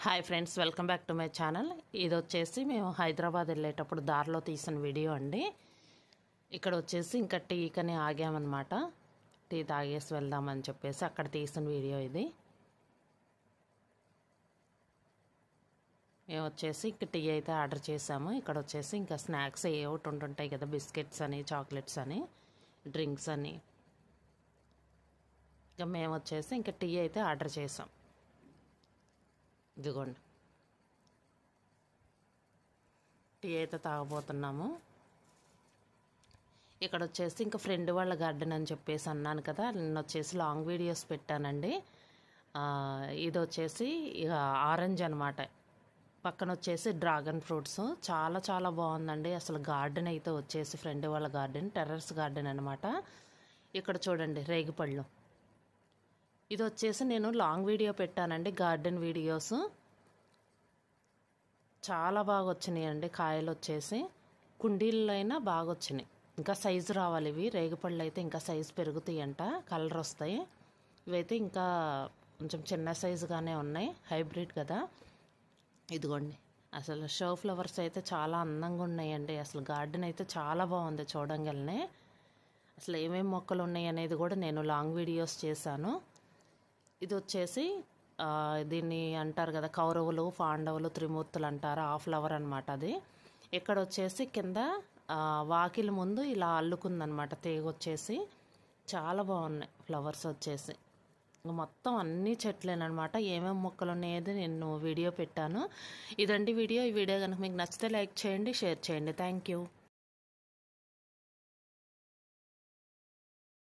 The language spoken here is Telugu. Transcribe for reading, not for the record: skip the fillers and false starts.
Hi friends, welcome back to my channel. ఇది వచ్చేసి మేము హైదరాబాద్ వెళ్ళేటప్పుడు దారిలో తీసిన వీడియో అండి. ఇక్కడ వచ్చేసి ఇంకా టీకని ఆగామన్నమాట. టీ తాగేసి వెళ్దామని చెప్పేసి అక్కడ తీసిన వీడియో ఇది. మేము వచ్చేసి ఇంకా టీ అయితే ఆర్డర్ చేసాము. ఇక్కడ వచ్చేసి ఇంకా స్నాక్స్ ఏ ఒకటి ఉంటుంటాయి కదా, బిస్కెట్స్ అని, చాక్లెట్స్ అని, డ్రింక్స్ అని. ఇంకా మేము వచ్చేసి ఇంకా టీ అయితే ఆర్డర్ చేసాం. ఇదిగోండి, టీ అయితే తాగబోతున్నాము. ఇక్కడ వచ్చేసి ఇంకా ఫ్రెండ్ వాళ్ళ గార్డెన్ అని చెప్పేసి అన్నాను కదా, నిన్న వచ్చేసి లాంగ్ వీడియోస్ పెట్టానండి. ఇది వచ్చేసి ఇక ఆరెంజ్ అనమాట, పక్కన వచ్చేసి డ్రాగన్ ఫ్రూట్స్. చాలా చాలా బాగుందండి అసలు. గార్డెన్ అయితే వచ్చేసి ఫ్రెండ్ వాళ్ళ గార్డెన్, టెర్రస్ గార్డెన్ అనమాట. ఇక్కడ చూడండి రేగిపళ్ళు. ఇది వచ్చేసి నేను లాంగ్ వీడియో పెట్టానండి, గార్డెన్ వీడియోస్. చాలా బాగా వచ్చినాయండి కాయలు. వచ్చేసి కుండీల్లో అయినా బాగా వచ్చినాయి. ఇంకా సైజు రావాలి ఇవి. రేగిపళ్ళు అయితే ఇంకా సైజు పెరుగుతాయంట, కలర్ వస్తాయి. ఇవైతే ఇంకా కొంచెం చిన్న సైజుగానే ఉన్నాయి, హైబ్రిడ్ కదా. ఇదిగోండి, అసలు షో ఫ్లవర్స్ అయితే చాలా అందంగా ఉన్నాయండి. అసలు గార్డెన్ అయితే చాలా బాగుంది చూడంగానే. అసలు ఏమేమి మొక్కలు ఉన్నాయి అనేది కూడా నేను లాంగ్ వీడియోస్ చేశాను. ఇది వచ్చేసి దీన్ని అంటారు కదా, కౌరవులు, పాండవులు, త్రిమూర్తులు అంటారు. ఆ ఫ్లవర్ అనమాట అది. ఇక్కడ వచ్చేసి కింద వాకిలి ముందు ఇలా అల్లుకుందనమాట తీగ వచ్చేసి. చాలా బాగున్నాయి ఫ్లవర్స్ వచ్చేసి. మొత్తం అన్ని చెట్లేనమాట. ఏమేమి మొక్కలు ఉన్నాయని నేను వీడియో పెట్టాను. ఇదండి వీడియో. ఈ వీడియో కనుక మీకు నచ్చితే లైక్ చేయండి, షేర్ చేయండి. Thank you.